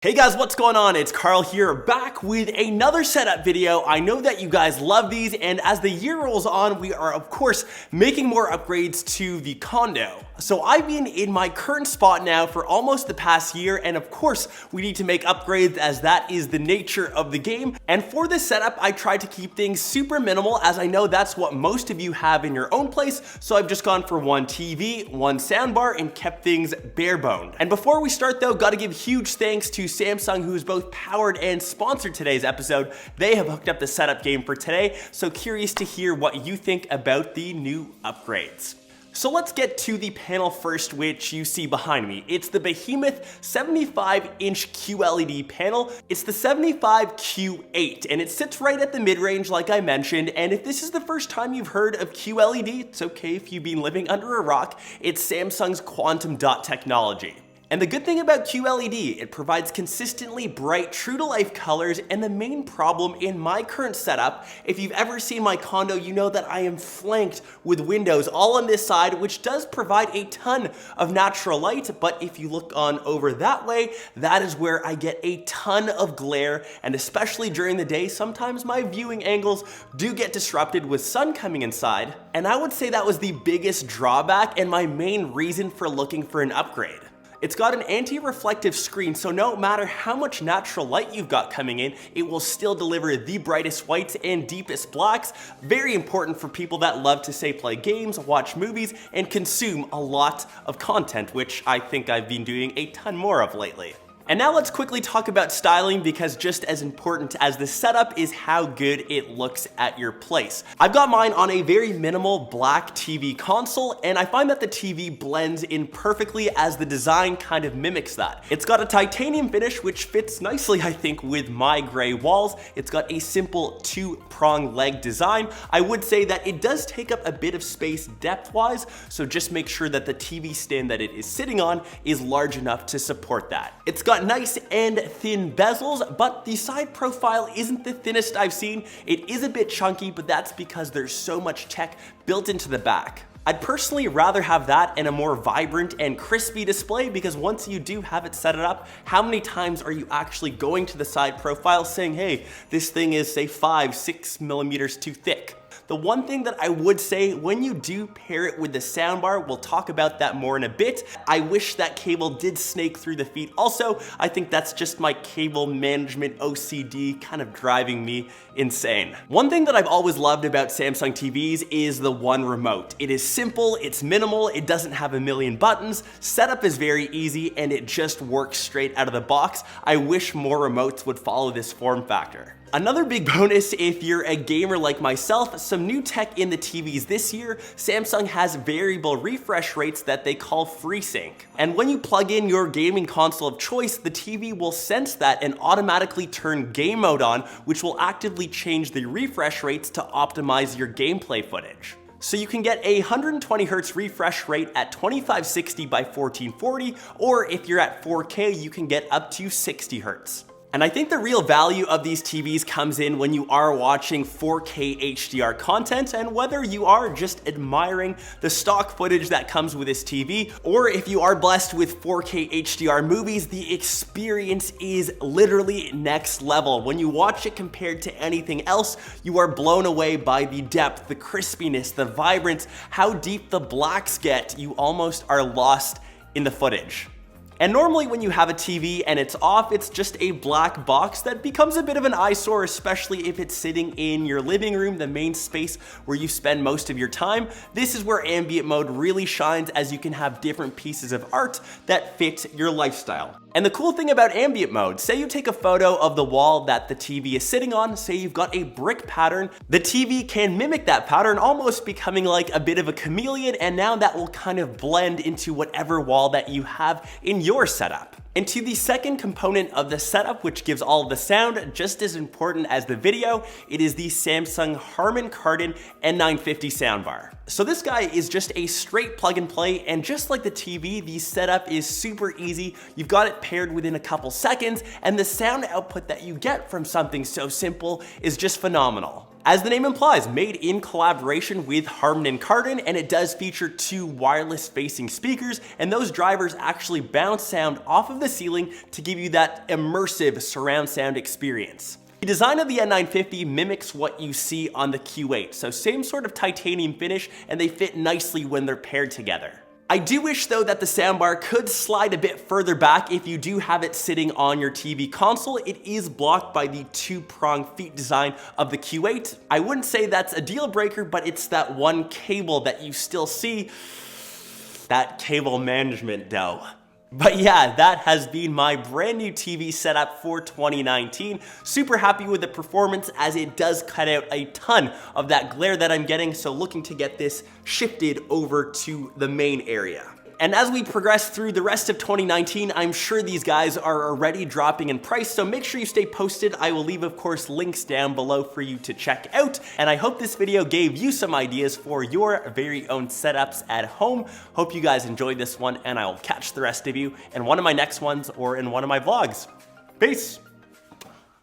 Hey guys, what's going on? It's Karl here, back with another setup video. I know that you guys love these, and as the year rolls on, we are of course making more upgrades to the condo. So I've been in my current spot now for almost the past year, and of course we need to make upgrades as that is the nature of the game. And for this setup, I tried to keep things super minimal, as I know that's what most of you have in your own place. So I've just gone for one TV, one soundbar, and kept things bare boned. And before we start though, gotta give huge thanks to Samsung, who's both powered and sponsored today's episode. They have hooked up the setup game for today, so curious to hear what you think about the new upgrades. So let's get to the panel first, which you see behind me. It's the behemoth 75-inch QLED panel. It's the 75Q8, and it sits right at the mid-range like I mentioned. And if this is the first time you've heard of QLED, it's okay if you've been living under a rock. It's Samsung's quantum dot technology. And the good thing about QLED, it provides consistently bright, true-to-life colors, and the main problem in my current setup, if you've ever seen my condo, you know that I am flanked with windows all on this side, which does provide a ton of natural light, but if you look on over that way, that is where I get a ton of glare, and especially during the day, sometimes my viewing angles do get disrupted with sun coming inside, and I would say that was the biggest drawback and my main reason for looking for an upgrade. It's got an anti-reflective screen, so no matter how much natural light you've got coming in, it will still deliver the brightest whites and deepest blacks. Very important for people that love to say play games, watch movies, and consume a lot of content, which I think I've been doing a ton more of lately. And now let's quickly talk about styling, because just as important as the setup is how good it looks at your place. I've got mine on a very minimal black TV console, and I find that the TV blends in perfectly as the design kind of mimics that. It's got a titanium finish which fits nicely, I think, with my gray walls. It's got a simple two-prong leg design. I would say that it does take up a bit of space depth-wise, so just make sure that the TV stand that it is sitting on is large enough to support that. It's got nice and thin bezels, but the side profile isn't the thinnest I've seen. It is a bit chunky, but that's because there's so much tech built into the back. I'd personally rather have that and a more vibrant and crispy display, because once you do have it set up, how many times are you actually going to the side profile saying, hey, this thing is say 5-6 millimeters too thick? The one thing that I would say, when you do pair it with the soundbar, we'll talk about that more in a bit, I wish that cable did snake through the feet. Also, I think that's just my cable management OCD kind of driving me insane. One thing that I've always loved about Samsung TVs is the one remote. It is simple, it's minimal, it doesn't have a million buttons, setup is very easy, and it just works straight out of the box. I wish more remotes would follow this form factor. Another big bonus if you're a gamer like myself, some new tech in the TVs this year. Samsung has variable refresh rates that they call FreeSync. And when you plug in your gaming console of choice, the TV will sense that and automatically turn game mode on, which will actively change the refresh rates to optimize your gameplay footage. So you can get a 120 Hz refresh rate at 2560 by 1440, or if you're at 4K, you can get up to 60 Hz. And I think the real value of these TVs comes in when you are watching 4K HDR content, and whether you are just admiring the stock footage that comes with this TV, or if you are blessed with 4K HDR movies, the experience is literally next level. When you watch it compared to anything else, you are blown away by the depth, the crispiness, the vibrance, how deep the blacks get. You almost are lost in the footage. And normally when you have a TV and it's off, it's just a black box that becomes a bit of an eyesore, especially if it's sitting in your living room, the main space where you spend most of your time. This is where ambient mode really shines, as you can have different pieces of art that fit your lifestyle. And the cool thing about ambient mode, say you take a photo of the wall that the TV is sitting on, say you've got a brick pattern, the TV can mimic that pattern, almost becoming like a bit of a chameleon, and now that will kind of blend into whatever wall that you have in your setup. And to the second component of the setup, which gives all of the sound, just as important as the video, it is the Samsung Harmon Kardon N950 soundbar. So this guy is just a straight plug and play, and just like the TV, the setup is super easy. You've got it paired within a couple seconds, and the sound output that you get from something so simple is just phenomenal. As the name implies, made in collaboration with Harmon and Kardon, and it does feature 2 wireless facing speakers, and those drivers actually bounce sound off of the ceiling to give you that immersive surround sound experience. The design of the N950 mimics what you see on the Q8, so same sort of titanium finish, and they fit nicely when they're paired together. I do wish though that the soundbar could slide a bit further back if you do have it sitting on your TV console. It is blocked by the 2-prong feet design of the Q8. I wouldn't say that's a deal breaker, but it's that one cable that you still see. That cable management though. But yeah, that has been my brand new TV setup for 2019. Super happy with the performance as it does cut out a ton of that glare that I'm getting, so looking to get this shifted over to the main area. And as we progress through the rest of 2019, I'm sure these guys are already dropping in price, so make sure you stay posted. I will leave, of course, links down below for you to check out. And I hope this video gave you some ideas for your very own setups at home. Hope you guys enjoyed this one, and I will catch the rest of you in one of my next ones or in one of my vlogs. Peace!